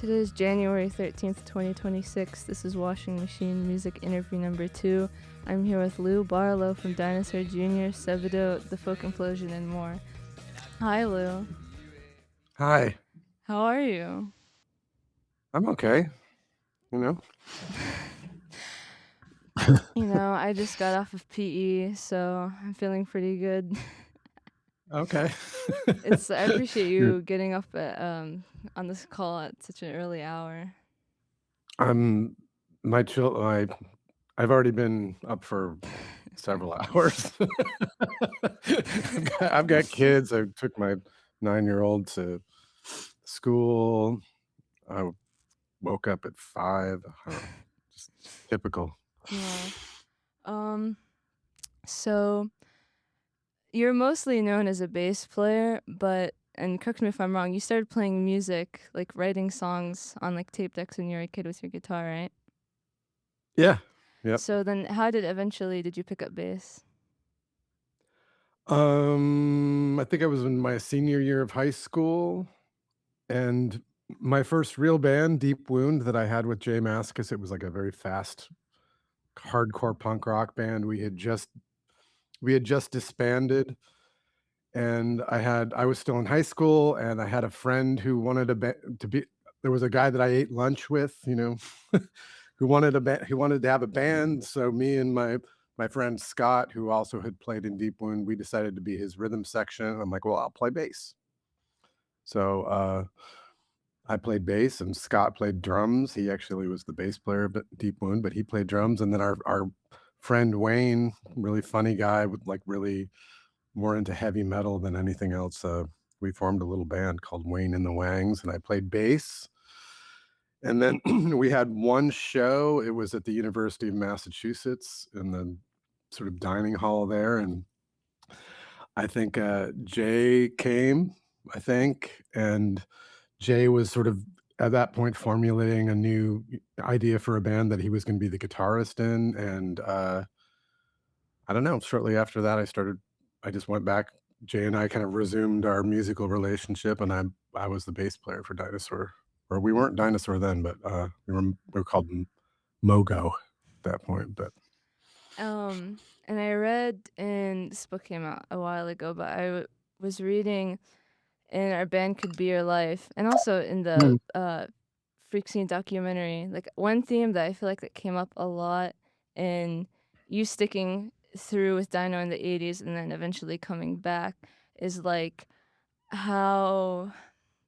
Today is January 13th, 2026. This is Washing Machine Music Interview number 2. I'm here with Lou Barlow from Dinosaur Jr., Sebadoh, The Folk Implosion, and more. Hi, Lou. Hi, How are you? I'm okay. You know, I just got off of PE, so I'm feeling pretty good. okay. I appreciate You're, you getting up on this call at such an early hour. I'm my chill. I've already been up for several hours. I've got kids. I took my 9-year-old to school. I woke up at 5. I don't know, just typical. Yeah. Um, so you're mostly known as a bass player, and correct me if I'm wrong, you started playing music, like writing songs on like tape decks when you were a kid with your guitar, right? Yeah. Yep. So then how did you pick up bass? I think I was in my senior year of high school. And my first real band, Deep Wound, that I had with Jay Mascis, it was like a very fast hardcore punk rock band. We had just disbanded, and I was still in high school, and I had a friend who wanted to be there was a guy that I ate lunch with, who wanted to have a band. So me and my friend Scott, who also had played in Deep Wound, we decided to be his rhythm section. I'm like, "Well, I'll play bass." So, I played bass and Scott played drums. He actually was the bass player of Deep Wound, but he played drums. And then our friend Wayne, really funny guy with like really more into heavy metal than anything else. We formed a little band called Wayne and the Wangs, and I played bass. And then we had one show. It was at the University of Massachusetts in the sort of dining hall there, and I think Jay came. I think, and Jay was sort of at that point formulating a new idea for a band that he was gonna be the guitarist in, and, I don't know, shortly after that, I just went back. Jay and I kind of resumed our musical relationship, and I was the bass player for Dinosaur. Or we weren't Dinosaur then, but, we were called Mogo at that point, but And I read in this book came out a while ago, but was reading in Our Band Could Be Your Life, and also in the Mm. Freak Scene documentary, like one theme that I feel like that came up a lot in you sticking through with Dino in the 80s and then eventually coming back is like how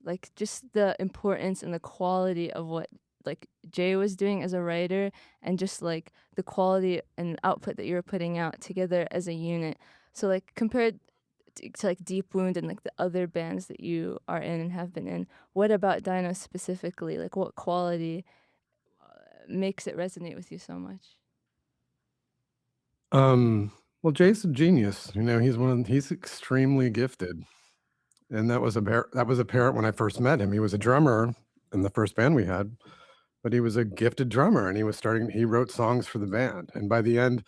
like just the importance and the quality of what like Jay was doing as a writer and just like the quality and output that you were putting out together as a unit. So like compared to like Deep Wound and like the other bands that you are in and have been in, what about Dino specifically? Like what quality makes it resonate with you so much? well, Jay's a genius, he's extremely gifted. And that was apparent when I first met him. He was a drummer in the first band we had, but he was a gifted drummer, and he wrote songs for the band, and by the end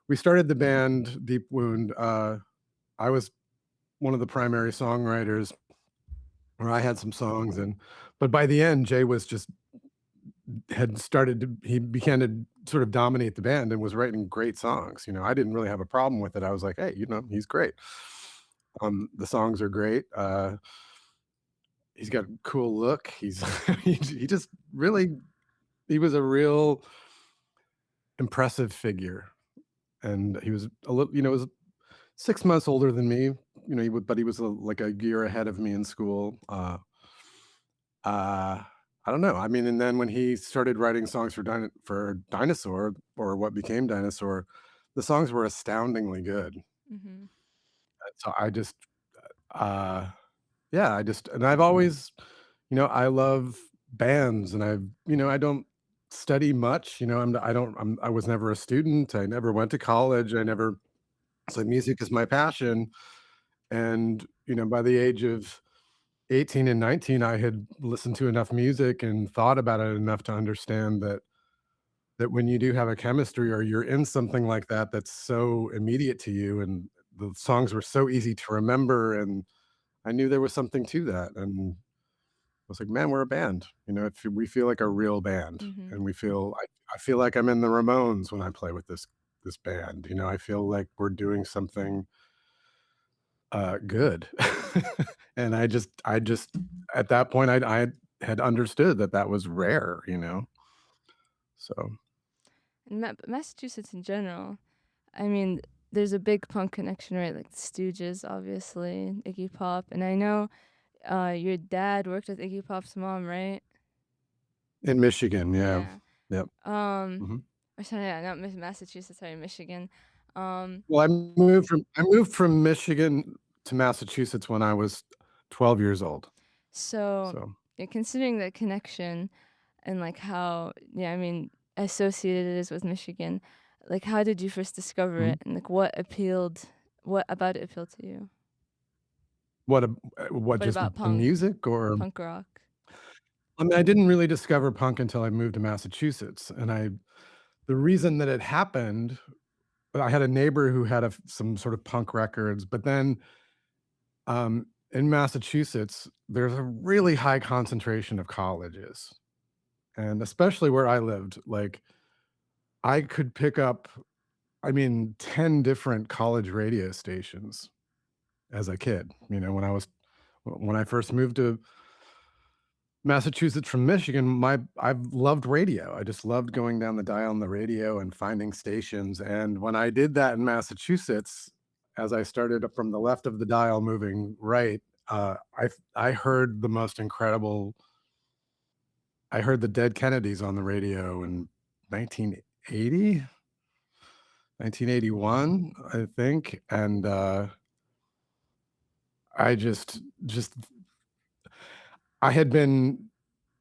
we started the band Deep Wound. I was one of the primary songwriters, or I had some songs, but by the end, Jay was just had started to he began to sort of dominate the band and was writing great songs. I didn't really have a problem with it. I was like, "Hey, he's great." The songs are great. He's got a cool look. He just really he was a real impressive figure, and he was a little was 6 months older than me, but he was, like a year ahead of me in school. Uh, I don't know. I mean, and then when he started writing songs for Dinosaur, or what became Dinosaur, the songs were astoundingly good. Mhm. So uh, yeah, and I've always I love bands, and I don't study much. I was never a student. I never went to college. So music is my passion. And, by the age of 18 and 19, I had listened to enough music and thought about it enough to understand that when you do have a chemistry, or you're in something like that that's so immediate to you, and the songs were so easy to remember, and I knew there was something to that. And was like, "Man, we're a band." We feel like a real band, Mhm. and I feel like I'm in the Ramones when I play with this band. I feel like we're doing something good. And I just at that point, I had understood that that was rare. So And Massachusetts in general, I mean, there's a big punk connection, right? Like the Stooges, obviously, Iggy Pop, and I know, your dad worked with Iggy Pop's mom, right? in Michigan, yeah. Yeah. Yep. Um, Mhm. or sorry, yeah, not Massachusetts, sorry, Michigan. Um, Well, I moved from Michigan to Massachusetts when I was 12 years old. so, So, considering the connection and, like, how yeah, I mean, associated it is with Michigan, like, how did you first discover mhm. it, and, like, what about it appealed to you? What, What just about the music, or punk rock? I mean, I didn't really discover punk until I moved to Massachusetts, and I the reason that it happened, I had a neighbor who had some sort of punk records, but then, in Massachusetts, there's a really high concentration of colleges, and especially where I lived, like, I could pick up, I mean, 10 different college radio stations as a kid, when I first moved to Massachusetts from Michigan, I've loved radio. I just loved going down the dial on the radio and finding stations, and when I did that in Massachusetts, as I started up from the left of the dial moving right, I heard the most incredible I heard the Dead Kennedys on the radio in 1980, 1981, I think, and, I just I had been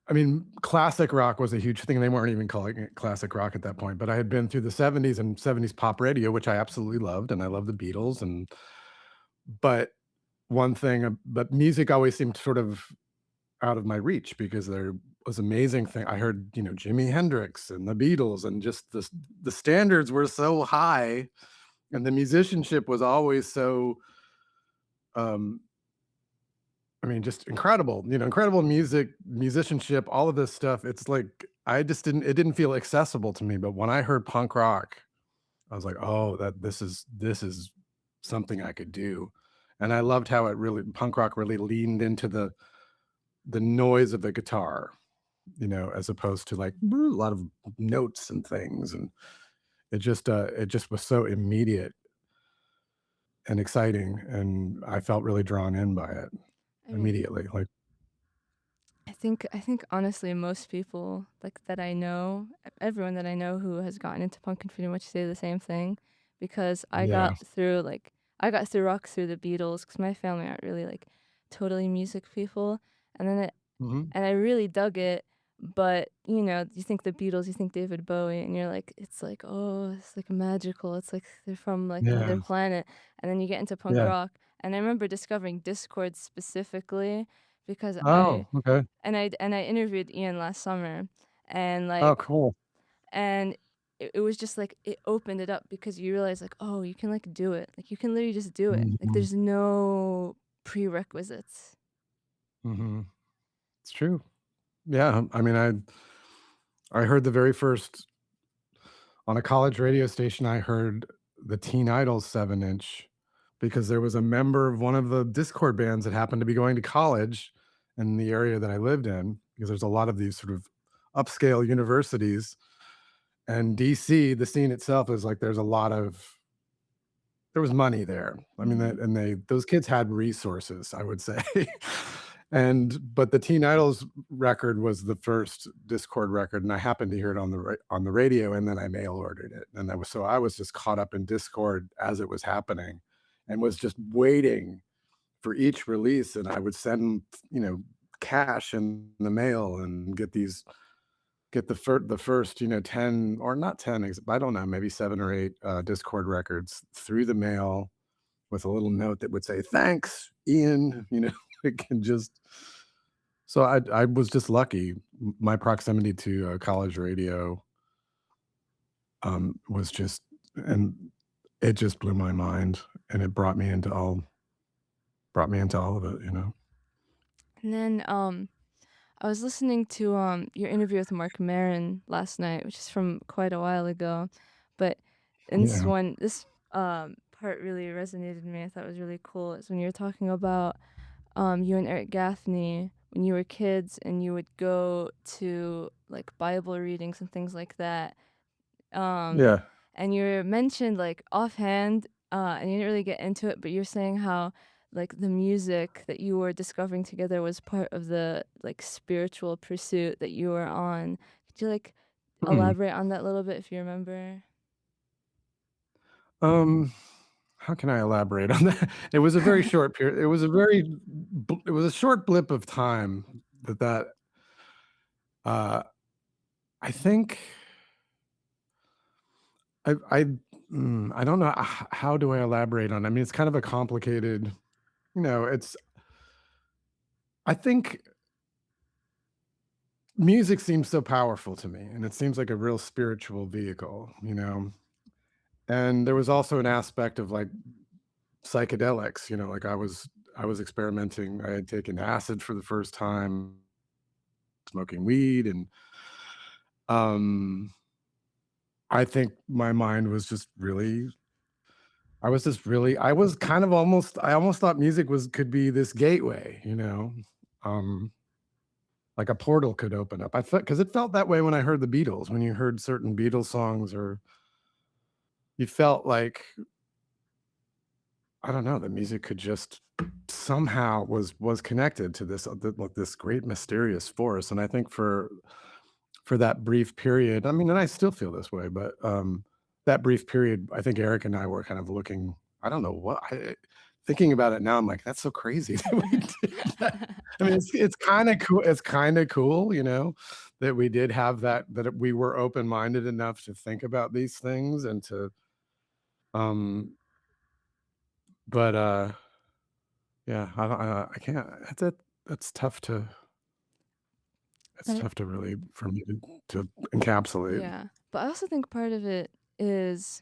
I mean, classic rock was a huge thing. They weren't even calling it classic rock at that point, but I had been through the '70s and '70s pop radio, which I absolutely loved, and I love the Beatles, but but music always seemed sort of out of my reach because there was amazing thing I heard, Jimi Hendrix and the Beatles, and just the standards were so high, and the musicianship was always so, um I mean, just incredible, incredible music, musicianship, all of this stuff. It's like it didn't feel accessible to me. But when I heard punk rock, I was like, oh, this is something I could do. And I loved how punk rock really leaned into the noise of the guitar, as opposed to like a lot of notes and things. And it just was so immediate and exciting. And I felt really drawn in by it I mean, immediately. Like, I think honestly most people, like, that I know, everyone that I know who has gotten into punk can pretty much say the same thing because yeah. I got through rock through the Beatles because my family aren't really, like, totally music people, and then it Mhm. and I really dug it, but, you think the Beatles, you think David Bowie, and you're like it's like, "Oh, it's, like, magical, it's like they're from, like, Yeah. another planet," and then you get into punk Yeah. rock, and I remember discovering Discord specifically because Oh, okay. I interviewed Ian last summer, and, Oh, like cool. and it was just, like, it opened it up because you realize, like, "Oh, you can, like, do it." Like, you can literally just do it. Like, Mhm. there's no prerequisites. Mhm. It's true. Yeah, I mean, I heard the very first on a college radio station, I heard the Teen Idles 7-inch because there was a member of one of the Discord bands that happened to be going to college in the area that I lived in, because there's a lot of these sort of upscale universities, and DC, the scene itself is like there's a lot of there was money there. I mean, Mhm. those kids had resources, I would say. But the Teen Idols record was the first Discord record, and I happened to hear it on the radio, and then I mail ordered it, and I was just caught up in Discord as it was happening, and was just waiting for each release, and I would send, cash in the mail and get the first, 10, or not 10, I don't know, maybe 7 or 8, Discord records through the mail with a little note that would say, "Thanks, Ian," it can just so I was just lucky. My proximity to, college radio, was just and it just blew my mind, and it brought me into all of it. And then, I was listening to your interview with Mark Maron last night, which is from quite a while ago, but in Yeah. this part really resonated with me. I thought it was really cool. It's when you were talking about you and Eric Gaffney when you were kids and you would go to like Bible readings and things like that. Um, Yeah. and you mentioned like offhand, and you didn't really get into it, but you're saying how like the music that you were discovering together was part of the like spiritual pursuit that you were on. Could you like Mm. elaborate on that a little bit if you remember? Um, how can I elaborate on that? It was a very short period. It was a very it was a short blip of time that uh, I think I I I don't know how do I elaborate on. I mean, it's kind of a complicated. It's. I think music seems so powerful to me, and it seems like a real spiritual vehicle. And there was also an aspect of like psychedelics. Like I was experimenting. I had taken acid for the first time, smoking weed, and um, I think my mind was just really I was kind of I almost thought music could be this gateway. Um, like a portal could open up. I felt because it felt that way when I heard the Beatles, when you heard certain Beatles songs, or you felt like, I don't know, the music could just somehow was connected to like this great mysterious force. And I think for that brief period, I mean, and I still feel this way, but that brief period, I think Eric and I were kind of looking. I don't know thinking about it now. I'm like, that's so crazy that we did that. I mean, it's kind of cool. It's kind of cool, that we did have that we were open minded enough to think about these things and to um. But yeah, I can't. That's tough to. It's I tough to really for me to encapsulate. Yeah, but I also think part of it is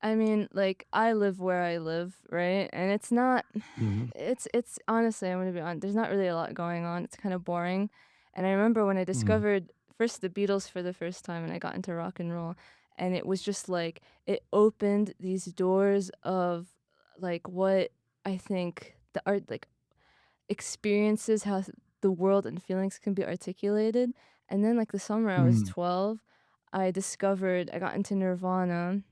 I mean, like, I live where I live, right? And it's not Mhm, it's honestly, I'm gonna be honest, there's not really a lot going on, it's kinda boring, and I remember when I mhm, discovered first the Beatles for the first time and I got into rock and roll, and it was just like, it opened these doors of, like, what I think the art like, experiences, how the world and feelings can be articulated, and then, like, the summer I was mhm. 12, I got into Nirvana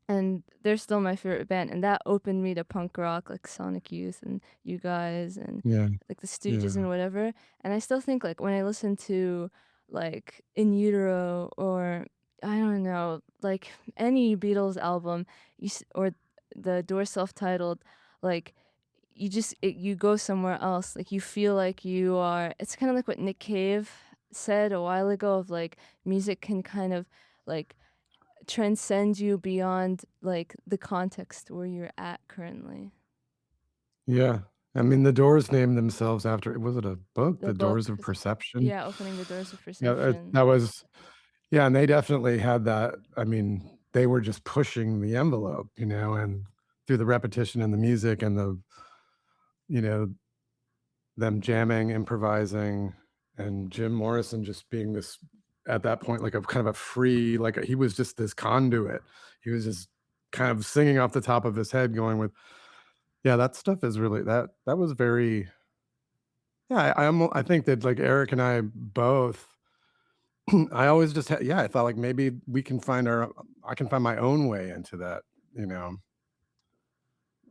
and they're still my favorite band, and that opened me to punk rock, like Sonic Youth and you guys and, Yeah, like, the Stooges yeah. and whatever, and I still think, like, when I listen to, like, In Utero or, I don't know, like, any Beatles album, or the Doors self-titled, like, you go somewhere else, like, you feel like you are it's kinda like what Nick Cave said a while ago of, like, music can kind of, like, transcend you beyond, like, the context where you're at currently. Yeah. I mean, the Doors named themselves after was it a book? The The Doors book of is Perception? yeah, Opening the Doors of Yeah, Perception. that was yeah, and they definitely had that. I mean, they were just pushing the envelope, and through the repetition and the music and you know, them jamming, improvising, and Jim Morrison just being this at that point, like a kind of a free, he was just this conduit. He was just kind of singing off the top of his head, going with yeah, that stuff is really that was very yeah, I think that, like, Eric and I both I always just yeah, I thought, like, maybe we can find our I can find my own way into that, you know?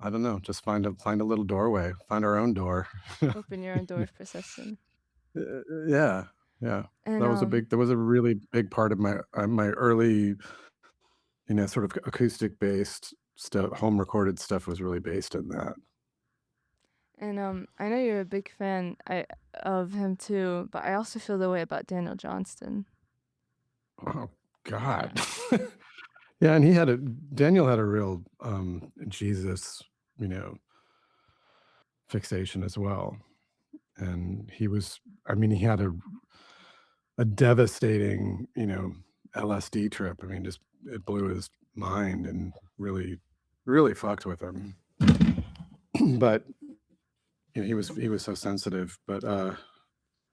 I don't know, just find a little doorway, find our own door. Open your own door of perception. Yeah, yeah. And, That was a really big part of my early, sort of acoustic-based stuff home recorded stuff was really based in that. I know you're a big fan of him too, but I also feel the way about Daniel Johnston. Oh, Yeah. god. Yeah, and Daniel had a real, Jesus, you know, fixation as well, and I mean, he had a devastating, LSD trip. I mean, just it blew his mind and really, really fucked with him. But, he was so sensitive, but,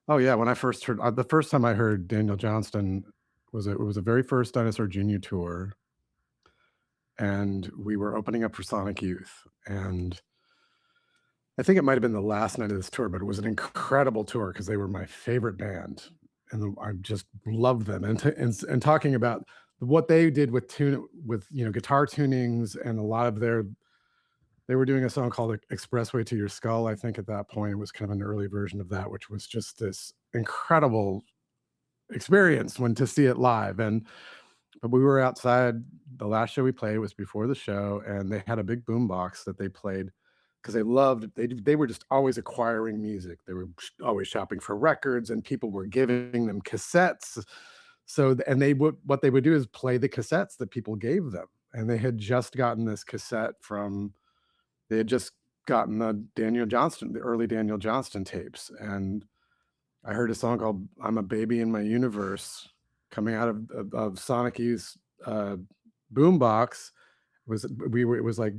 Oh, yeah, when I first heard the first time I heard Daniel Johnston it was the very first Dinosaur Jr. tour, and we were opening up for Sonic Youth, and I think it might have been the last night of this tour, but it was an incredible tour because they were my favorite band, and I just loved them, and talking about what they did with, guitar tunings and a lot of their they were doing a song called "Expressway to Your Skull," I think at that point, it was kind of an early version of that, which was just this incredible experience when to see it live, and but we were outside the last show we played was before the show, and they had a big boom box that they played because they were just always acquiring music. They were always shopping for records, and people were giving them cassettes. So, and they would what they would do is play the cassettes that people gave them, and they had just gotten this cassette from they had just gotten the early Daniel Johnston tapes, and I heard a song called "I'm a Baby in My Universe" coming out of Sonic Youth's, boombox. It was like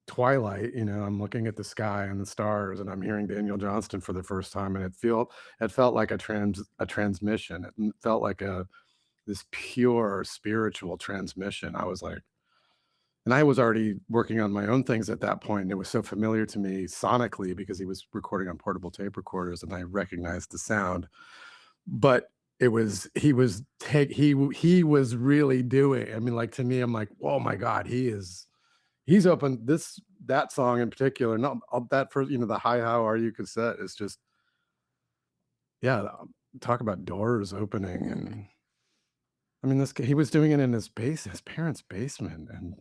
twilight, I'm looking at the sky and the stars, and I'm hearing Daniel Johnston for the first time, and it felt like a transmission. It felt like this pure spiritual transmission. I was like and I was already working on my own things at that point, and it was so familiar to me sonically because he was recording on portable tape recorders, and I recognized the sound. But he was really doing I mean, like, to me, I'm like, "Oh my god, he's opened that song in particular, not that first the "Hi, How Are You" cassette is just yeah, talk about doors opening, and I mean, he was doing it in his parents' basement and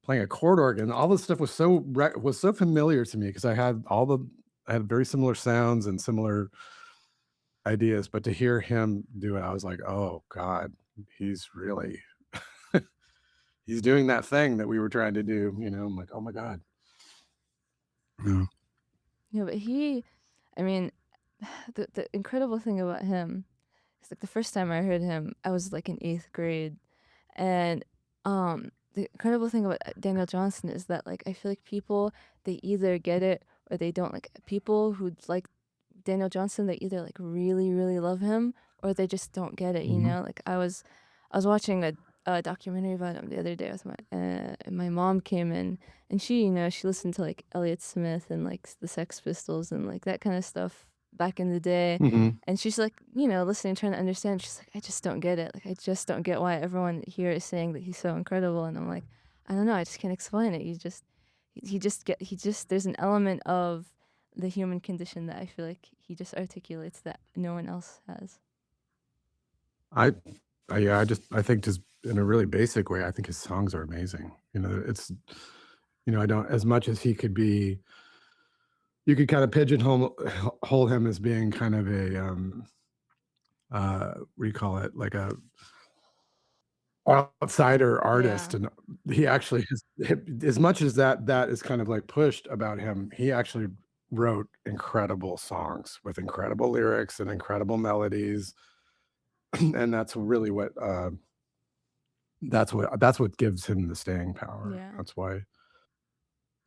playing a chord organ. All this stuff was so familiar to me because I had very similar sounds and similar ideas, but to hear him do it, I was like, "Oh god, he's really he's doing that thing that we were trying to do," I'm like, "Oh my god." Yeah. Yeah, but I mean, the incredible thing about him is like the first time I heard him, I was like in 8th grade. And the incredible thing about Daniel Johnston is that like I feel like people they either get it or they don't. Like people who like Daniel Johnston, they either like really, really love him or they just don't get it, you Mhm. know? Like I was watching a documentary about him the other day with and my mom came in and she, she listened to like Elliott Smith and like the Sex Pistols and like that kind of stuff back in the day. Mhm. And she's like, listening, trying to understand. She's like, I just don't get it. Like, I just don't get why everyone here is saying that he's so incredible. And I'm like, I don't know. I just can't explain it. He just, there's an element of the human condition that I feel like he just articulates that no one else has. I yeah, I think just in a really basic way, I think his songs are amazing. I don't as much as he could be you could kind of pigeonhole hole him as being kind of a, what do you call it? Like a outsider artist, Yeah. and he actually is as much as that is kind of, like, pushed about him, he actually wrote incredible songs with incredible lyrics and incredible melodies, and that's what gives him the staying power. Yeah. That's why,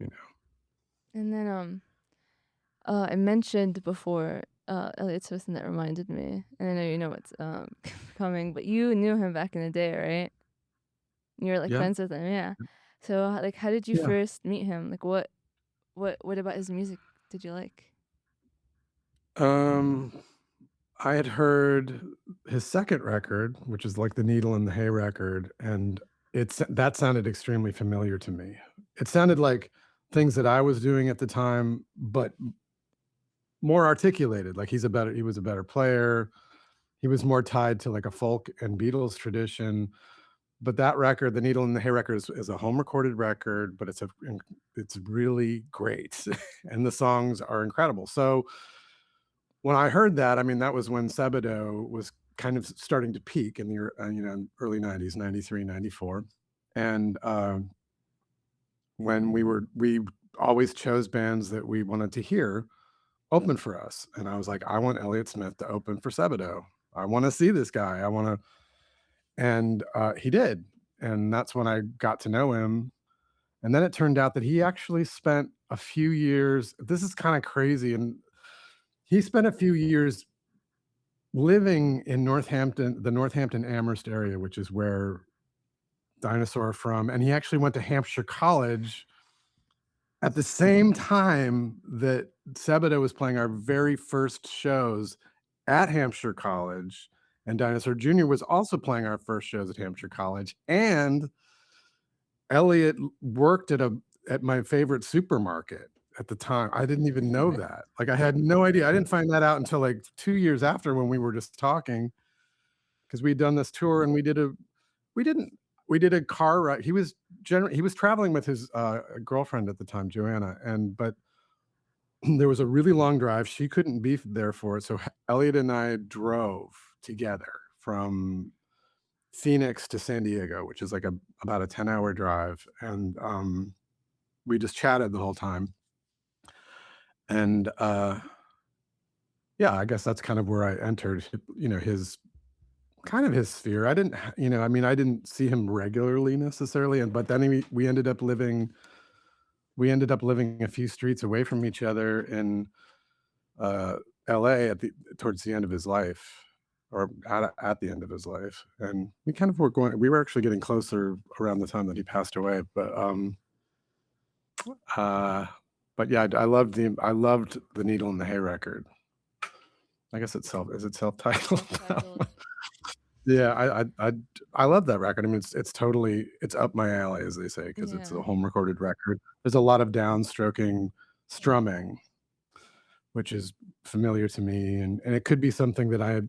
you know And then I mentioned before Elliot Smith, and that reminded me. And I know you know what's coming, but you knew him back in the day, right? You were like Yeah, friends with him, yeah. So like, how did you yeah. first meet him? Like, what about his music did you like? Um, I had heard his 2nd record, which is like the Needle in the Hay record, and that sounded extremely familiar to me. It sounded like things that I was doing at the time, but more articulated, like he was a better player, he was more tied to, like, a folk and Beatles tradition, but that record, the Needle in the Hay record is a home recorded record, but it's really great, and the songs are incredible. So when I heard that, I mean, that was when Sebadoh was kind of starting to peak in early '90s, '93, '94, and, when we always chose bands that we wanted to hear open for us, and I was like, "I want Elliott Smith to open for Sebadoh. I wanna see this guy. I wanna" and, he did, and that's when I got to know him, and then it turned out that he actually spent a few years this is kinda crazy, and he spent a few years living in Northampton, the Northampton Amherst area, which is where Dinosaur are from, and he actually went to Hampshire College at the same time that Sebadoh was playing our very first shows at Hampshire College, and Dinosaur Jr. was also playing our first shows at Hampshire College, and Elliot worked at my favorite supermarket at the time. I didn't even know that. Like, I had no idea. I didn't find that out until, like, 2 years after when we were just talking, because 'cause we'd done this tour and we didn't we did a car ride. He was traveling with his, girlfriend at the time, Joanna, but there was a really long drive. She couldn't be there for it, so Elliot and I drove together from Phoenix to San Diego, which is like about a 10-hour drive, and, we just chatted the whole time, and, yeah, I guess that's kind of where I entered, his kind of his sphere. I didn't h I mean, I didn't see him regularly necessarily, but then we ended up living a few streets away from each other in, uh, LA towards the end of his life, or at the end of his life, and we were actually getting closer around the time that he passed away, uh, but yeah, I loved the Needle in the Hay record. I guess is it self-titled? Self-titled. Yeah, I love that record. I mean, it's up my alley, as they say, because it's a Yeah. home recorded record. There's a lot of downstroking strumming, which is familiar to me, and it could be something that I had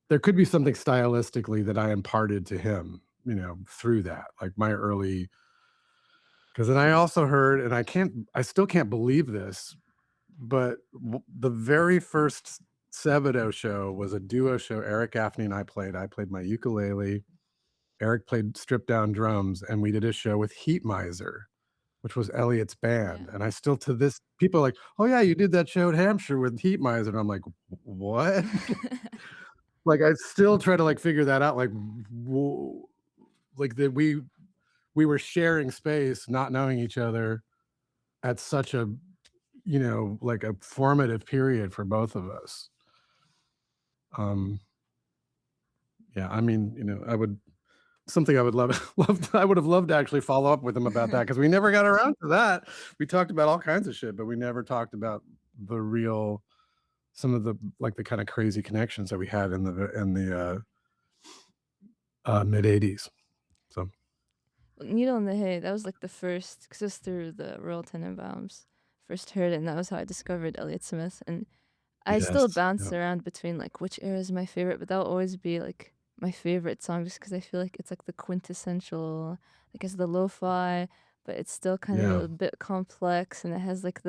there could be something stylistically that I imparted to him, through that, like my early. Because then I also heard, and I still can't believe this, but the very first Sebadoh show was a duo show. Eric Gaffney and I played my ukulele. Eric played stripped down drums, and we did a show with Heat Miser, which was Elliot's band. Yeah. And I still to this people are like, "Oh yeah, you did that show at Hampshire with Heat Miser." And I'm like, What?" Like, I still try to, like, figure that out, like, w like, that we were sharing space, not knowing each other at such a, like, a formative period for both of us. Um, yeah, I mean, something I would love I would have loved to actually follow up with him about that, because we never got around to that. We talked about all kinds of shit, but we never talked about the real some of the, like, the kinda crazy connections that we had in the mid '80s. So, Needle in the Hay, that was like the first, because it was through the Royal Tenenbaums. First heard it, and that was how I discovered Elliott Smith. And I yes, still bounce yep, around between like which era is my favorite, but that'll always be like my favorite song just because I feel like it's like the quintessential, like it's the lo-fi, but it's still kind of yeah, a bit complex, and it has like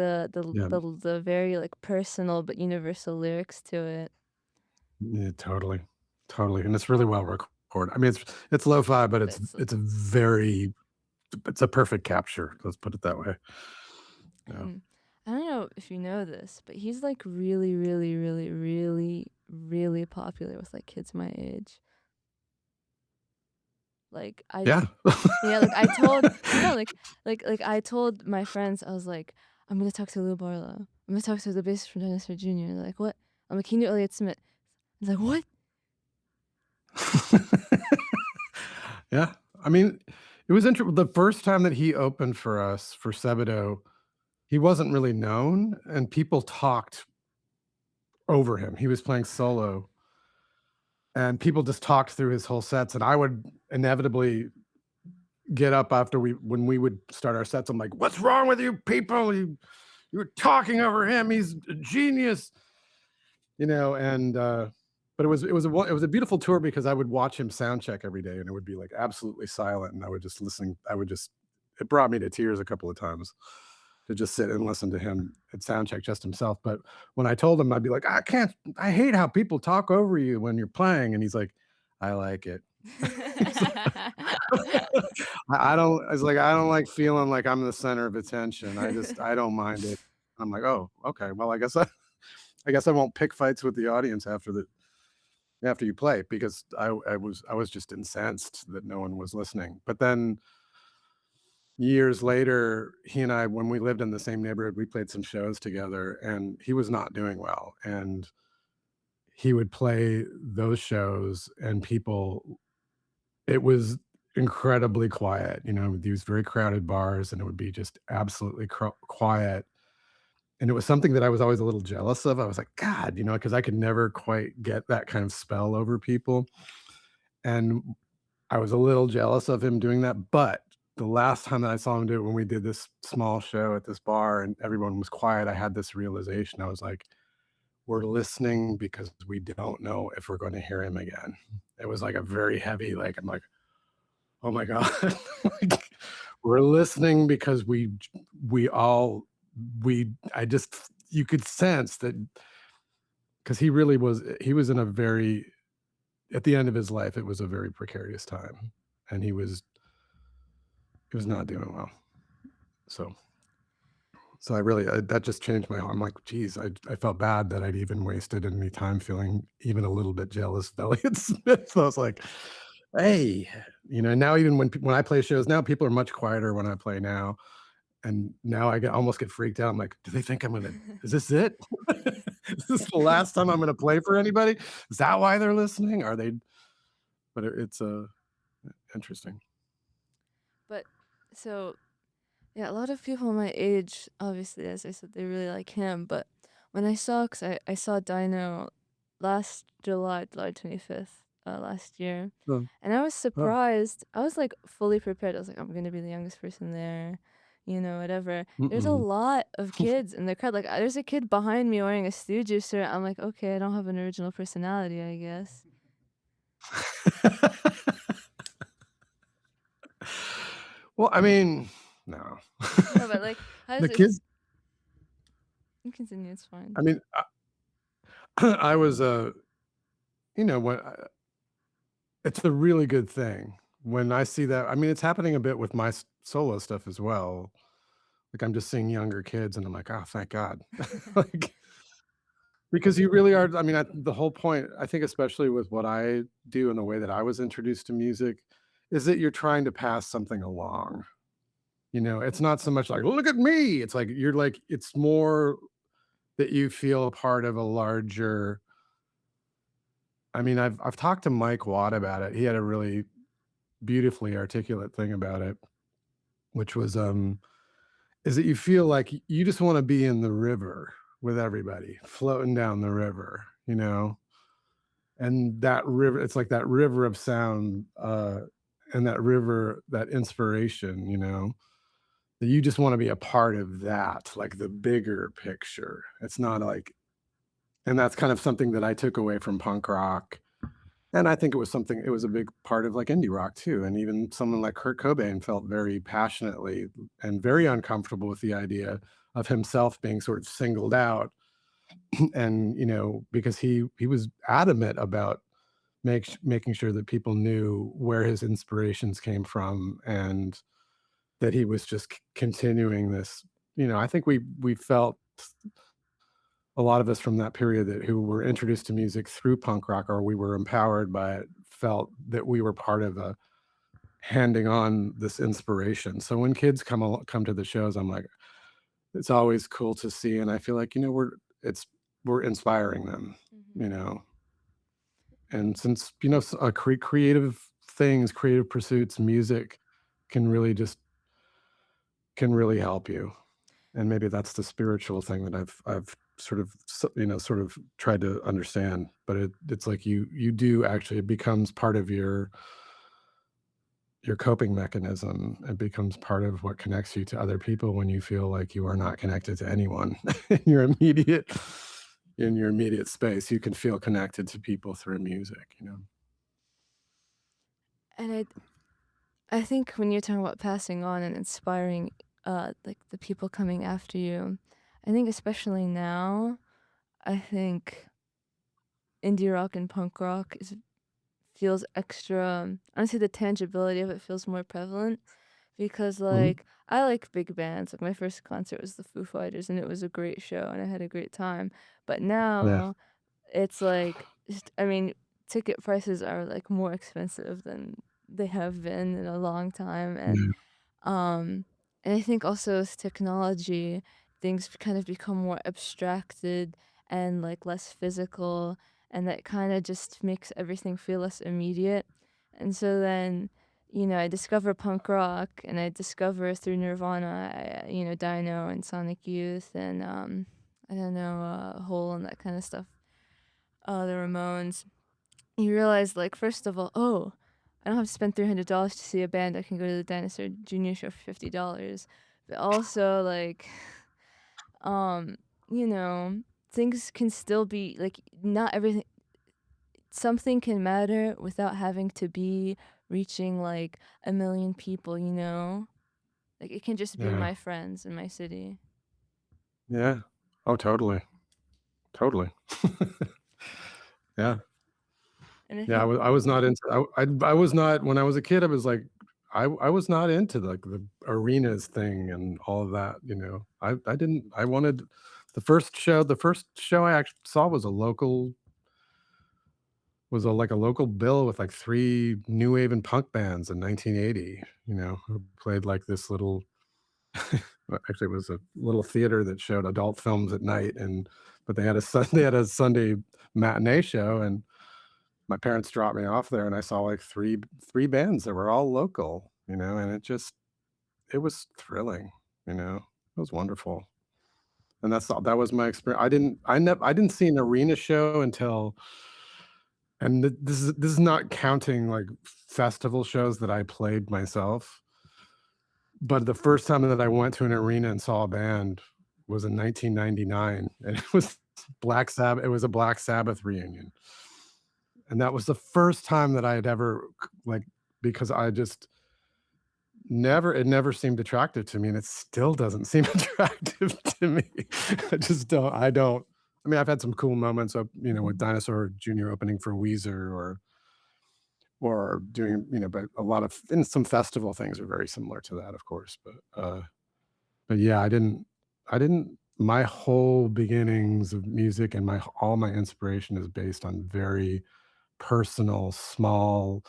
yeah, the very like personal but universal lyrics to it. yeah, totally, totally, and it's really well recorded. I mean, it's lo-fi, but But it's it's a perfect capture, let's put it that way. Yeah. and I don't know if you know this, but he's like really, really, really, really, really popular with like kids my age. Like I Yeah. Yeah, like, I told no, like, I told my friends, I was like, "I'm gonna talk to Lou Barlow. I'm gonna talk to the bassist from Dinosaur Jr." They're like, "What?" I'm like, "He knew Elliott Smith." I was like, "What?" Yeah. I mean, it was the first time that he opened for us for Sebadoh, he wasn't really known, and people talked over him. He was playing solo, and people just talked through his whole sets, and I would inevitably get up after when we would start our sets. I'm like, "What's wrong with you people? You're talking over him. He's a genius." And but it was a beautiful tour, because I would watch him sound check every day, and it would be like absolutely silent, and I would just it brought me to tears a couple of times to just sit and listen to him at sound check just himself. But when I told him, I'd be like, I hate how people talk over you when you're playing, and he's like, I like it. I was like, I don't like feeling like I'm the center of attention. I don't mind it. I'm like, oh, okay. Well, I guess I won't pick fights with the audience after you play, because I was just incensed that no one was listening. But then, years later, he and I, when we lived in the same neighborhood, we played some shows together, and he was not doing well, and he would play those shows, and people it was incredibly quiet, these very crowded bars, and it would be just absolutely quiet, and it was something that I was always a little jealous of. I was like, "God," because I could never quite get that kind of spell over people, and I was a little jealous of him doing that, but the last time that I saw him do it, when we did this small show at this bar and everyone was quiet, I had this realization. I was like, "We're listening because we don't know if we're gonna hear him again." It was like a very heavy, like, I'm like, "Oh my god." Like, we're listening because we all we I just you could sense that because he was in a very at the end of his life, it was a very precarious time, and he was not doing well. So so I really that just changed my I'm like, "Geez," I felt bad that I'd even wasted any time feeling even a little bit jealous of Elliott Smith. So I was like, "Hey," now even when I play shows now, people are much quieter when I play now, and now I almost get freaked out. I'm like, "Do they think I'm gonna is this it? Is this the last time I'm gonna play for anybody? Is that why they're listening? Are they?" But it's, interesting. But so yeah, a lot of people my age, obviously, as I said, they really like him. But when I saw, cause I saw Dino last July, July 25th, last year, Oh, and I was oh, surprised. I was like fully prepared. I was like, I'm gonna be the youngest person there, whatever. There's a mm-mm. lot of kids in the crowd. Like, there's a kid behind me wearing a Stooges shirt. I'm like, okay, I don't have an original personality, I guess. Well, I mean, no. No, but like, how does The it? kids You continue. It's fine. I mean, I was, when it's a really good thing. When I see that I mean, it's happening a bit with my solo stuff as well. Like, I'm just seeing younger kids, and I'm like, "Oh, thank God." Like, because you really are I mean, the whole point, I think especially with what I do and the way that I was introduced to music, is that you're trying to pass something along. It's not so much like, "Look at me." It's like, you're like it's more that you feel a part of a larger I mean, I've talked to Mike Watt about it. He had a really beautifully articulate thing about it, which was, is that you feel like you just wanna be in the river with everybody, floating down the river, And that river it's like that river of sound, and that river, that inspiration, that you just wanna be a part of that, like the bigger picture. It's not like and that's kind of something that I took away from punk rock. And I think it was a big part of, like, indie rock too, and even someone like Kurt Cobain felt very passionately and very uncomfortable with the idea of himself being sort of singled out, and, because he was adamant about making sure that people knew where his inspirations came from and that he was just c continuing this I think we felt a lot of us from that period that who were introduced to music through punk rock or we were empowered by it felt that we were part of a handing on this inspiration. So when kids come to the shows, I'm like, it's always cool to see, and I feel like we're inspiring them, you Mhm. know. And since creative things, creative pursuits, music can really just can really help you. And maybe that's the spiritual thing that I've sort of sort of tried to understand, but it's like you do actually it becomes part of your coping mechanism. It becomes part of what connects you to other people when you feel like you are not connected to anyone in your immediate space. You can feel connected to people through music. And I think when you're talking about passing on and inspiring, like the people coming after you, I think especially now, I think indie rock and punk rock feels extra. Honestly, the tangibility of it feels more prevalent because, Mhm. like, I like big bands. Like my first concert was the Foo Fighters, and it was a great show, and I had a great time. But Yeah. now it's like, I mean, ticket prices are like more expensive than they have been in a long time, and Yeah. And I think also with technology, things kind of become more abstracted and like less physical, and that kind of just makes everything feel less immediate. And so then, I discover punk rock, and I discover through Nirvana, Dino and Sonic Youth, and I don't know, Hole and that kind of stuff. The Ramones. You realize, like, first of all, oh, I don't have to spend $300 to see a band. I can go to the Dinosaur Jr. show for $50. But also, like, um, you know, things can still be like not everything. Something can matter without having to be reaching like a million people. Like it can just be Yeah. my friends in my city, Yeah. Oh, totally. Totally. Yeah. and I Yeah, think. I was not into I was not when I was a kid, I was like I was not into, like, the arenas thing and all of that, you know? I didn't I wanted the first show I actually saw like, a local bill with, like, 3 new wave and punk bands in 1980, who played, like, this little well, actually, it was a little theater that showed adult films at night, but they had a Sun they had a Sunday matinee show, and my parents dropped me off there, and I saw, like, three bands that were all local, and it was thrilling, you know? It was wonderful, and that was my experience. I didn't see an arena show until and this is not counting, like, festival shows that I played myself, but the first time that I went to an arena and saw a band was in 1999, and it was It was a Black Sabbath reunion, and that was the first time that I had ever, like because I just it never seemed attractive to me, and it still doesn't seem attractive to me. I don't I mean, I've had some cool moments of, with Dinosaur Jr. opening for Weezer or doing, but a lot of and some festival things are very similar to that, of course, but yeah, I didn't my whole beginnings of music and my all my inspiration is based on very personal, small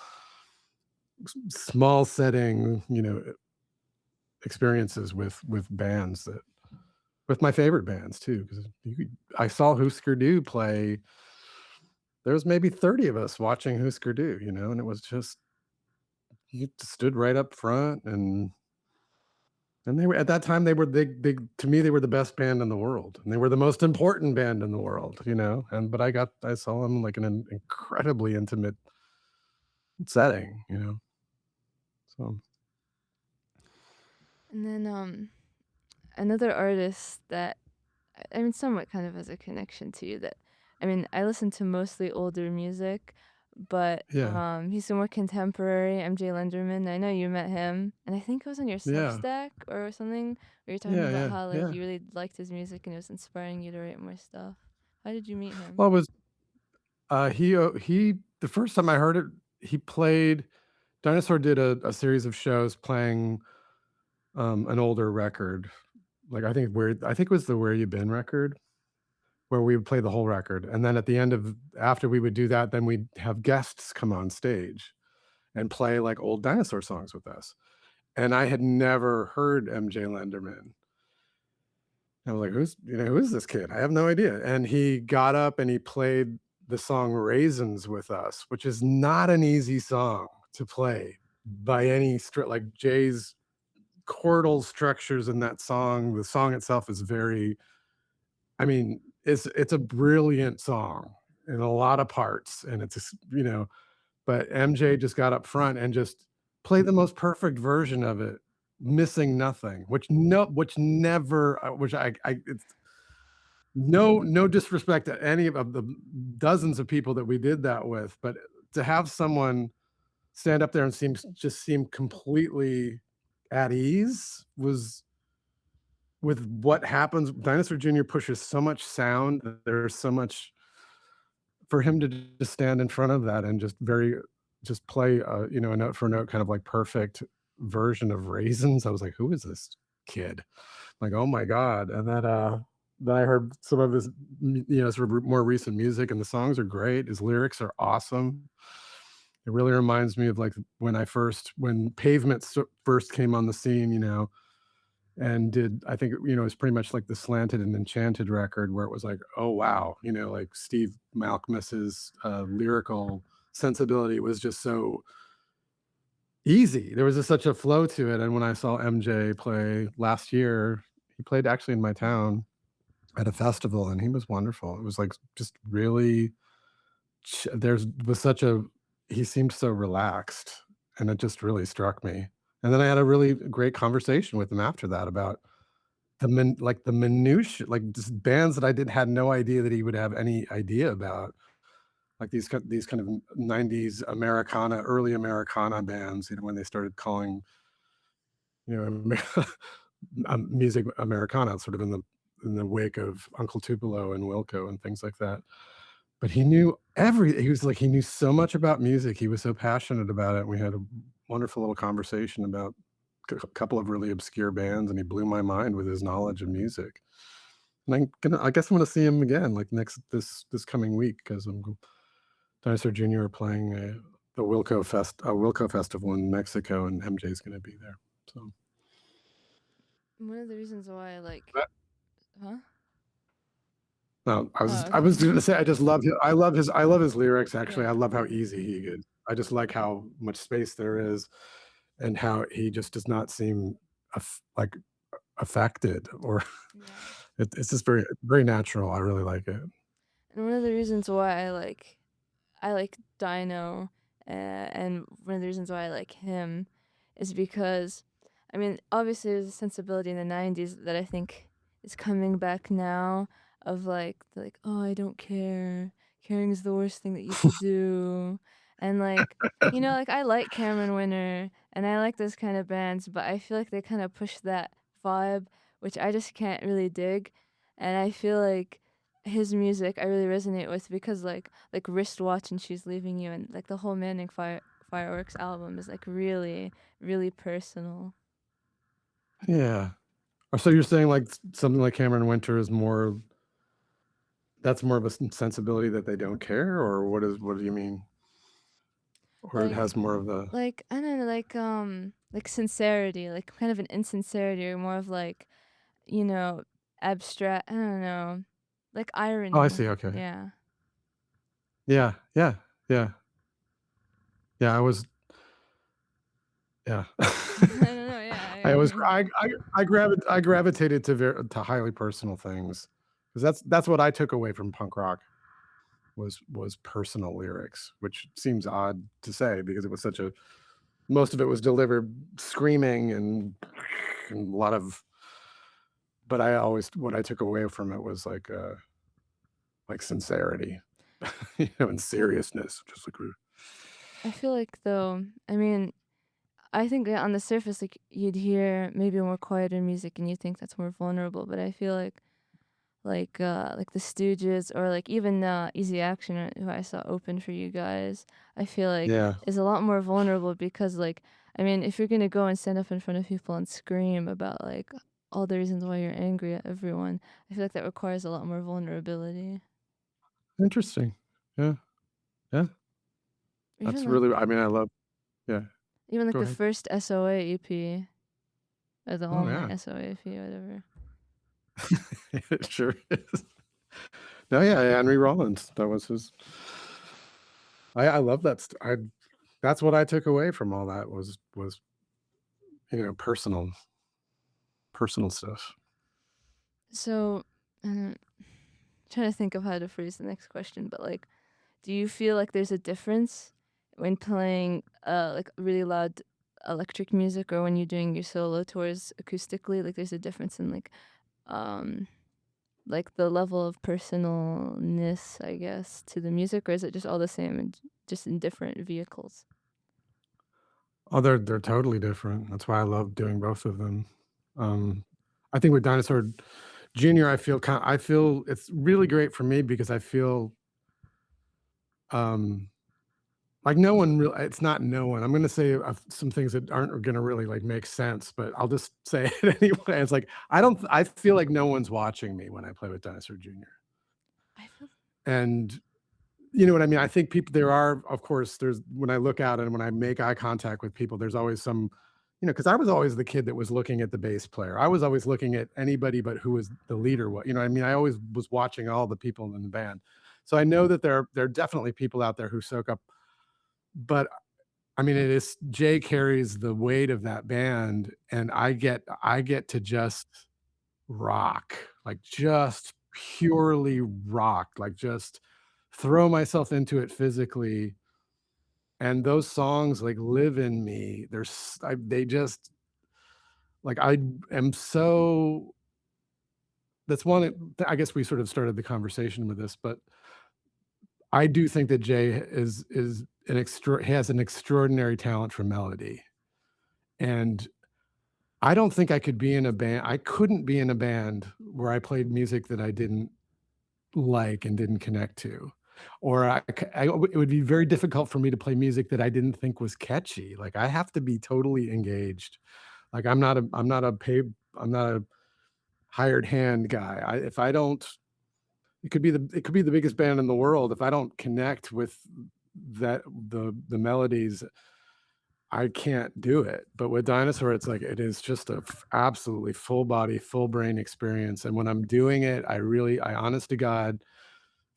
setting, experiences with bands that with my favorite bands too, because I saw Husker Du play. There was maybe 30 of us watching Husker Du, and it was just you stood right up front, and they were at that time they were big to me. They were the best band in the world, and they were the most important band in the world, and but I saw them like in an incredibly intimate setting, so And then another artist that I mean, somewhat kind of has a connection to you that I mean, I listen to mostly older music, but, yeah, he's more contemporary, MJ Lenderman. I know you met him, and I think it was on your yeah, Substack or something where you're talking yeah, about yeah, how, like, yeah. you really liked his music and it was inspiring you to write more stuff. How did you meet him? Well, it was he the first time I heard it, he played Dinosaur did a series of shows playing, an older record, like, I think it was the Where You Been record, where we would play the whole record, and then at the end of after we would do that, then we'd have guests come on stage and play, like, old Dinosaur songs with us, and I had never heard MJ Lenderman. I was like, who is this kid? I have no idea." And he got up and he played the song "Raisins" with us, which is not an easy song to play by any like, Jay's chordal structures in that song, the song itself is very I mean, it's a brilliant song in a lot of parts, and it's just, but MJ just got up front and just played the most perfect version of it, missing nothing, which never, which it's no disrespect to any of the dozens of people that we did that with, but to have someone stand up there and seem completely at ease was with what happens. Dinosaur Jr. pushes so much sound, there's so much for him to just stand in front of that and just play, a note for note kind of like perfect version of Raisins. I was like, "Who is this kid?" Like, "Oh my god." And then I heard some of his, sort of more recent music, and the songs are great. His lyrics are awesome. It really reminds me of, like, when Pavement first came on the scene, and did I think, it was pretty much like the Slanted and Enchanted record where it was like, "Oh, wow," like Steve Malkmus's, lyrical sensibility was just so easy. There was just such a flow to it, and when I saw MJ play last year, he played actually in my town at a festival, and he was wonderful. It was, like, just really there's was such a he seemed so relaxed, and it just really struck me. And then I had a really great conversation with him after that about the minutiae, like, just bands that I did had no idea that he would have any idea about, like these kind of 90s Americana, early Americana bands, when they started calling, Ame music Americana, sort of in the wake of Uncle Tupelo and Wilco and things like that. But he knew so much about music, he was so passionate about it, we had a wonderful little conversation about a couple of really obscure bands, and he blew my mind with his knowledge of music. And I guess I'm gonna see him again, like, this coming week, 'cause Dinosaur Jr. are playing, the Wilco Festival in Mexico, and MJ's gonna be there, so One of the reasons why I like but huh? no, Oh, I okay. was gonna say I love his lyrics, actually, I Yeah. love how easy he is. I just like how much space there is, and how he just does not seem like, affected, or Yeah. it's just very very natural, I really like it. And one of the reasons why I like Dino, and one of the reasons why I like him is because, I mean, obviously there's a sensibility in the '90s that I think is coming back now of like, oh, I don't care. Caring is the worst thing that you could do. And like, like I like Cameron Winter and I like those kind of bands, but I feel like they kind of push that vibe, which I just can't really dig. And I feel like his music I really resonate with because like Wristwatch and She's Leaving You and like the whole Fireworks album is like really, really personal. Yeah. So you're saying, like, something like Cameron Winter is more that's more of a sensibility that they don't care, or what do you mean? Or it Like has more of a I don't know, like sincerity, like kind of an insincerity or more of like, you know, abstract I don't know. Like oh, I irony. see, okay. Yeah. Yeah, yeah, yeah. Yeah, I was yeah. I don't know, yeah. I always I gravitated to highly personal things, 'cause that's what I took away from punk rock was personal lyrics, which seems odd to say because it was such a most of it was delivered screaming and a lot of but I always what I took away from it was like sincerity, and seriousness, just like I feel like though, I mean, I think that on the surface like you'd hear maybe more quieter music and you think that's more vulnerable, but I feel like the Stooges or like even Easy Action who I saw open for you guys, I feel like yeah. is a lot more vulnerable because like I mean if you're gonna go and stand up in front of people and scream about like all the reasons why you're angry at everyone, I feel like that requires a lot more vulnerability. Interesting. Yeah, yeah. Or That's even like really I mean, I love yeah, go the ahead. first SOA EP or the Oh, only yeah. SOA EP or whatever. It sure is. No, yeah, Henry Rollins, that was his I love that I that's what I took away from all that was, personal stuff. So, trying to think of how to phrase the next question, but like, do you feel like there's a difference when playing like really loud electric music or when you're doing your solo tours acoustically? Like, there's a difference in um like the level of personalness, I guess, to the music, or is it just all the same and just in different vehicles? Oh, they're totally different. That's why I love doing both of them. Um, I think with Dinosaur Jr., I feel it's really great for me because I feel, um, like no one real it's not no one. I'm gonna say, some things that aren't gonna really, like, make sense, but I'll just say it anyway. It's like, I feel like no one's watching me when I play with Dinosaur Jr. I feel And you know what I mean? I think people there are, of course, there's when I look out and when I make eye contact with people, there's always some because I was always the kid that was looking at the bass player. I was always looking at anybody but who was the leader. What you know, what I mean, I always was watching all the people in the band. So I know that there are definitely people out there who soak up, but I mean, it is Jay carries the weight of that band, and I get to just rock, like just purely rock, like just throw myself into it physically. And those songs like live in me. They just like I am so that's one I guess we sort of started the conversation with this, but I do think that Jay is an extra has an extraordinary talent for melody. And I don't think I couldn't be in a band where I played music that I didn't like and didn't connect to. Or it would be very difficult for me to play music that I didn't think was catchy. Like, I have to be totally engaged. Like, I'm not a hired hand guy. I if I don't it could be the biggest band in the world. If I don't connect with the melodies, I can't do it. But with Dinosaur, it's like it is just a absolutely full body, full brain experience. And when I'm doing it, I honest to God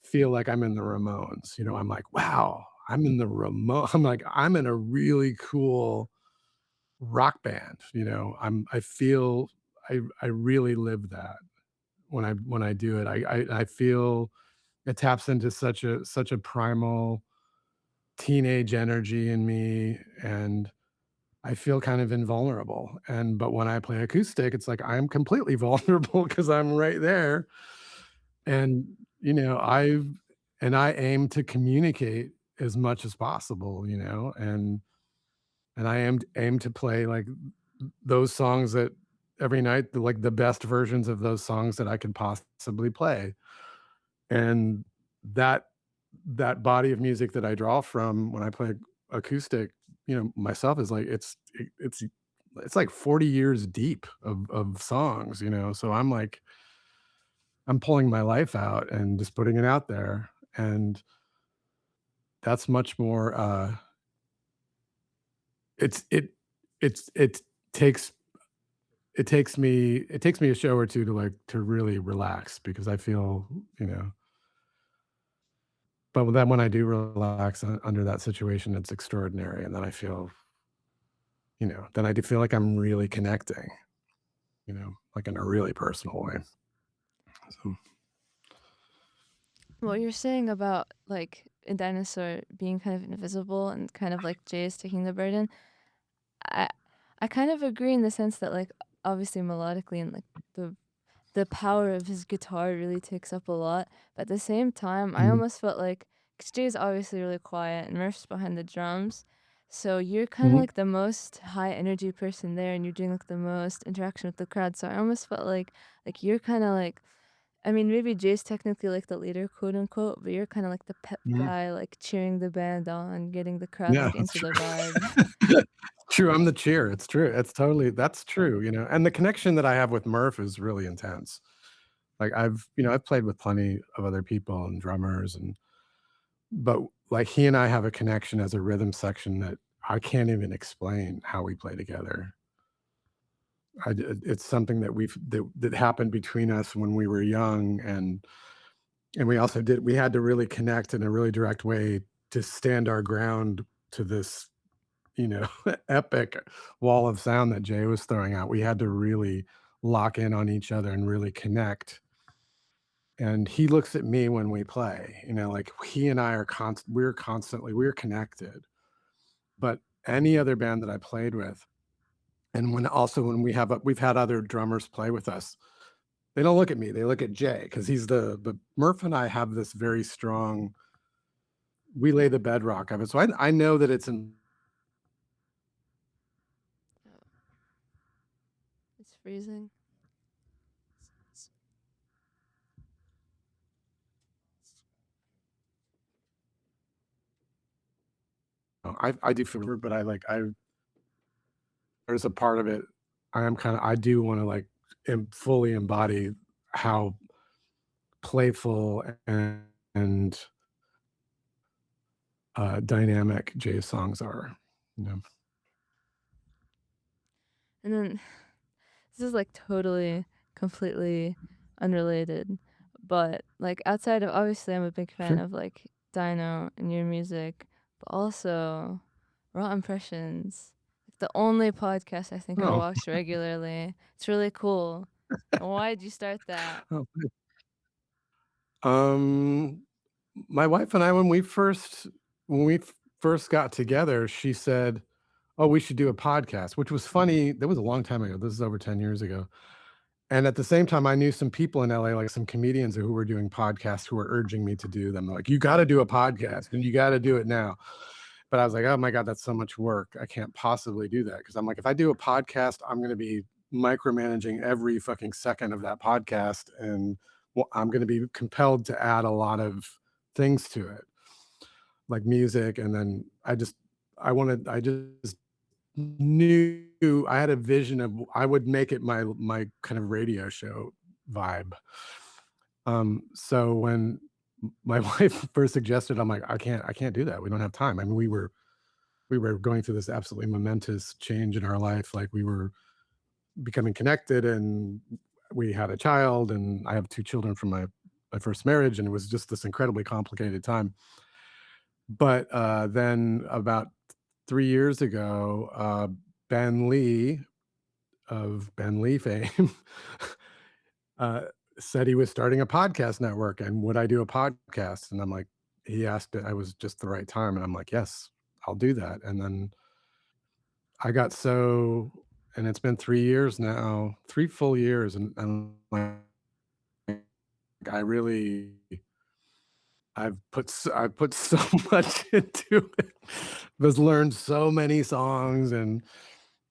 feel like I'm in the Ramones. I'm like, wow, I'm in the Ramones. I'm like, I'm in a really cool rock band. I feel I really live that when I do it. I feel it taps into such a primal teenage energy in me, and I feel kind of invulnerable. But when I play acoustic, it's like I'm completely vulnerable because I'm right there. And, I aim to communicate as much as possible, and I aim to play like those songs that every night, like the best versions of those songs that I can possibly play. And that that body of music that I draw from when I play acoustic, myself is like it's like 40 years deep of songs, so I'm pulling my life out and just putting it out there, and that's much more, it's it takes it takes me a show or 2 to, like, to really relax because I feel, you know but then when I do relax under that situation, it's extraordinary, and then I feel, then I do feel like I'm really connecting, like in a really personal way. So What you're saying about like a dinosaur being kind of invisible and kind of like Jay is taking the burden, I I kind of agree in the sense that like obviously melodically and like the power of his guitar really takes up a lot. But at the same time, I mhm, almost felt like 'cause Jay's obviously really quiet and Murph's behind the drums. So you're kind of mhm, like the most high energy person there and you're doing like the most interaction with the crowd. So I almost felt like you're kind of like I mean, maybe Jay's technically like the leader, quote unquote, but you're kind of like the pep mhm. guy, like cheering the band on, getting the crowd Yeah, like that's into true. the vibe. True, I'm the cheer, it's true, that's true, and the connection that I have with Murph is really intense. Like, I've played with plenty of other people and drummers but, like, he and I have a connection as a rhythm section that I can't even explain how we play together. It's something that happened between us when we were young, and we had to really connect in a really direct way to stand our ground to this, epic wall of sound that Jay was throwing out. We had to really lock in on each other and really connect. And he looks at me when we play, like he and I we're connected. But any other band that I played with, and when we've had other drummers play with us, they don't look at me, they look at Jay because but Murph and I have this very strong, we lay the bedrock of it. So I know that it's in, Oh, it's freezing. I do feel, but there's a part of it, I do want to like fully embody how playful and dynamic Jay's songs are. You know? And then this is, like, totally, completely unrelated, but, like, outside of obviously, I'm a big fan Sure. of, like, Dino and your music, but also Raw Impressions, like, the only podcast I think I Oh, watch regularly. It's really cool. And why did you start that? oh, good. Um, my wife and I, when we first got together, she said, "Oh, we should do a podcast," which was funny. That was a long time ago. This is over 10 years ago. And at the same time, I knew some people in LA, like some comedians who were doing podcasts who were urging me to do them. They're like, "You gotta do a podcast and you gotta do it now." But I was like, "Oh my God, that's so much work. I can't possibly do that." Because I'm like, if I do a podcast, I'm gonna be micromanaging every fucking second of that podcast. And I'm gonna be compelled to add a lot of things to it, like music. And then I just knew I had a vision of I would make it my kind of radio show vibe. So when my wife first suggested, I'm like, I can't do that. We don't have time. I mean, we were going through this absolutely momentous change in our life. Like we were becoming connected and we had a child and I have two children from my first marriage, and it was just this incredibly complicated time. But then about 3 years ago, Ben Lee of Ben Lee fame, uh, said he was starting a podcast network and would I do a podcast? And I'm like, he asked it, I was just the right time. And I'm like, yes, I'll do that. And then I got so, and it's been 3 years now, 3 full years. And like, I really, I've put so much into it. I've learned so many songs and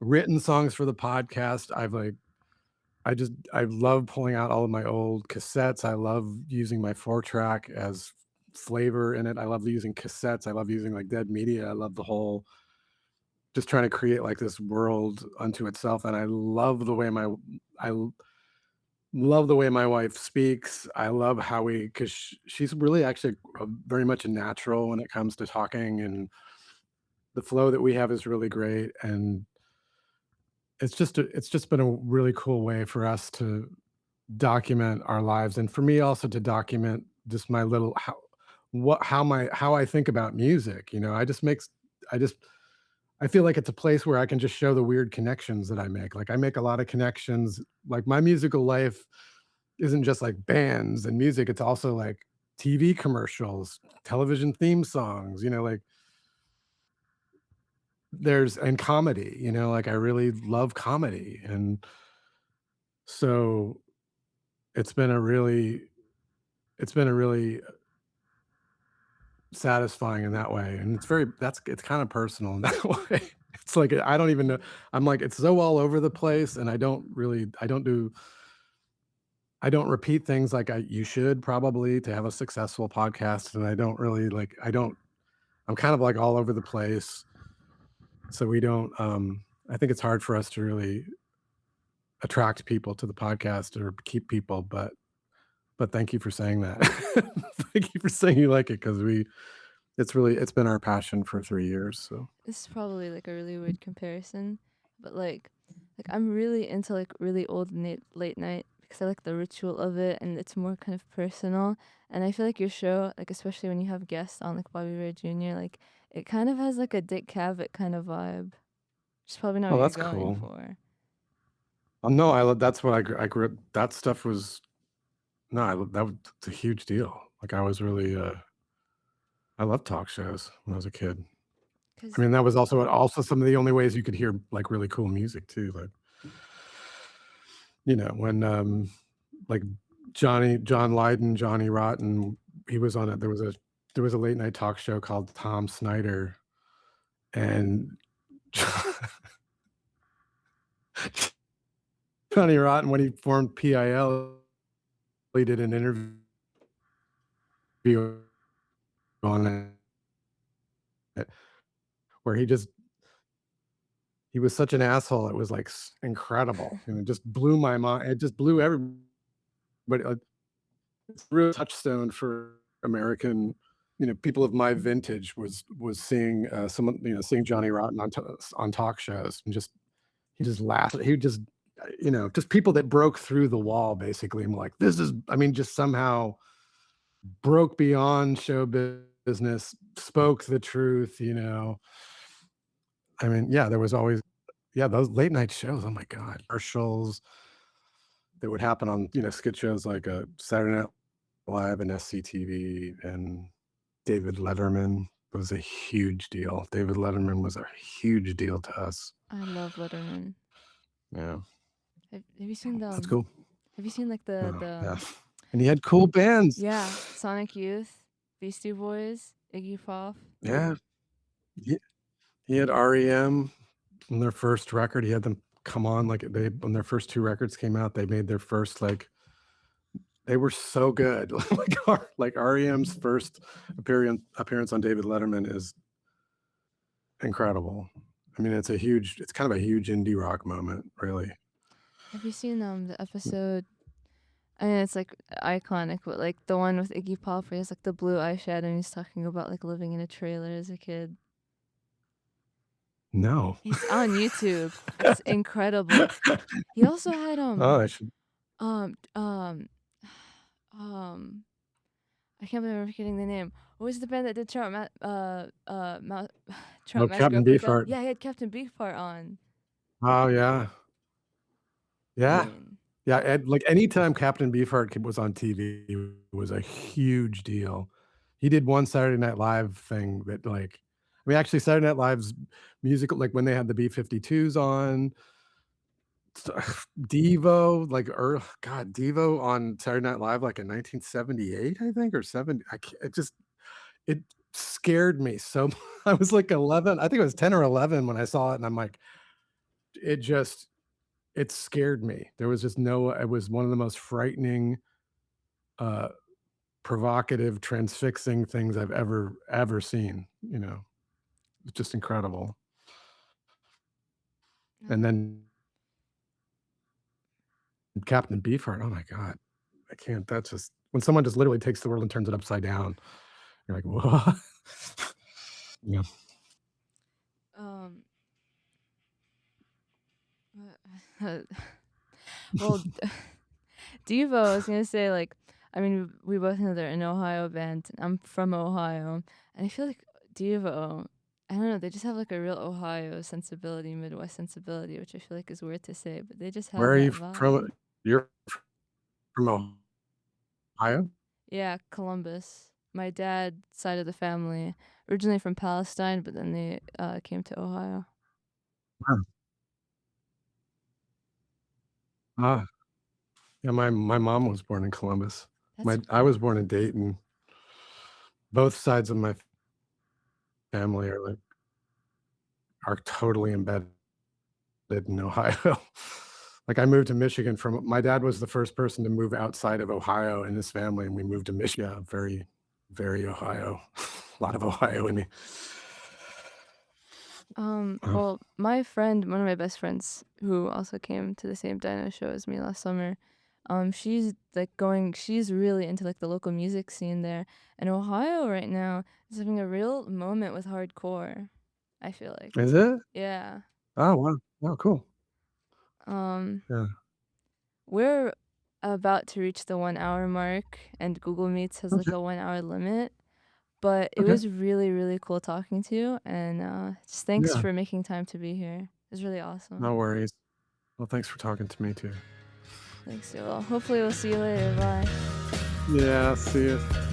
written songs for the podcast. I love pulling out all of my old cassettes. I love using my 4 track as flavor in it. I love using cassettes. I love using like dead media. I love the whole just trying to create like this world unto itself. And I love the way my wife speaks. I love how because she's really actually very much a natural when it comes to talking, and the flow that we have is really great. And it's just been a really cool way for us to document our lives, and for me also to document just my little how I think about music, I just I feel like it's a place where I can just show the weird connections that I make. Like I make a lot of connections. Like my musical life isn't just like bands and music, it's also like TV commercials, television theme songs, like there's and comedy, like I really love comedy. And so it's been a really it's been a really satisfying in that way, and it's kinda personal in that way. It's like, I don't even know. I'm like, it's so all over the place, and I don't repeat things like you should probably to have a successful podcast, and I don't really, like I'm kind of, like, all over the place, so we don't, I think it's hard for us to really attract people to the podcast or keep people, but thank you for saying that. Thank you for saying you like it, 'cause it's been our passion for 3 years, so. This is probably, like, a really weird comparison, but, I'm really into, like, really old late night because I like the ritual of it, and it's more kind of personal, and I feel like your show, like, especially when you have guests on, like, Bobby Ray Jr., like, it kind of has, like, a Dick Cavett kind of vibe, which is probably not Oh, what you're that's going cool. for. Oh, no, I lo that's what I grew up that stuff was no, that was it's a huge deal. Like, I loved talk shows when I was a kid. I 'Cause mean, that was also some of the only ways you could hear, like, really cool music too, like, when, like, John Lydon, Johnny Rotten, he was on it. There was a late night talk show called Tom Snyder, and Johnny Rotten, when he formed PIL, he did an interview on it where he was such an asshole, it was, like, incredible, and it just blew my mind. It just blew everybody. It's a real touchstone for American, people of my vintage was seeing, someone, seeing Johnny Rotten on talk shows and just He just laughed. He just, just people that broke through the wall basically. I'm like, this is, I mean, just somehow broke beyond show business, spoke the truth. I mean, yeah, there was always, yeah, those late night shows. Oh my God. Commercials that would happen on, skit shows like Saturday Night Live and SCTV, and David Letterman was a huge deal. David Letterman was a huge deal to us. I love Letterman. Yeah, Have you seen that's cool. have you seen like the Oh, the yeah. And he had cool bands. yeah, Sonic Youth, Beastie Boys, Iggy Pop? Yeah, he he had REM on their first record. He had them come on, like, they when their first 2 records came out, they made their first, like, they were so good. Like REM's first appearance on David Letterman is incredible. I mean, it's kind of a huge indie rock moment, really. Have you seen the episode? I mean, it's like iconic, but like the one with Iggy Pop where he has like the blue eyeshadow and he's talking about like living in a trailer as a kid. No. It's on YouTube. It's incredible. He also had Oh, I should um um um I can't believe I'm forgetting the name. What was the band that did Oh, Trump Mask Captain Replica? Beefheart. Yeah, he had Captain Beefheart on. Oh, yeah. I Yeah. mean, Yeah, and, like, anytime Captain Beefheart was on TV, it was a huge deal. He did one Saturday Night Live thing that, like, I mean, actually, Saturday Night Live's musical, like, when they had the B-52s on, Devo, like, God, Devo on Saturday Night Live, like, in 1978, I think, or 70, I can't it scared me so I was, like, 11, I think it was 10 or 11 when I saw it, and I'm like, it just it scared me. There was just no, it was one of the most frightening, uh, provocative, transfixing things I've ever seen. It's just incredible. And um, then Captain Beefheart, oh my god. I can't, that's just when someone just literally takes the world and turns it upside down, you're like, "What?" Yeah. um, well, Devo, I was gonna say like, I mean, we both know they're an Ohio band. And I'm from Ohio, and I feel like Devo. I don't know. They just have like a real Ohio sensibility, Midwest sensibility, which I feel like is weird to say, but they just Where have are you that from? vibe. You're from Ohio? Yeah, Columbus. My dad's side of the family, originally from Palestine, but then they came to Ohio. Wow. Ah, yeah, my mom was born in Columbus. That's My I cool. was born in Dayton. Both sides of my family are totally embedded in Ohio. Like, I moved to Michigan from my dad was the first person to move outside of Ohio in his family, and we moved to Michigan. Yeah, very, very Ohio. A lot of Ohio in me. Oh, Well, my friend, one of my best friends, who also came to the same Dino show as me last summer, she's really into like the local music scene there. And Ohio right now is having a real moment with hardcore, I feel like. is it? Yeah. Oh, wow. Oh, cool. Um, Yeah. we're about to reach the 1 hour mark, and Google Meets has like Okay, a 1 hour limit. But it okay. was really, really cool talking to you, and just thanks Yeah, for making time to be here. It was really awesome. no worries. Well, thanks for talking to me too. Thanks. Well, hopefully we'll see you later. Bye. Yeah, see you.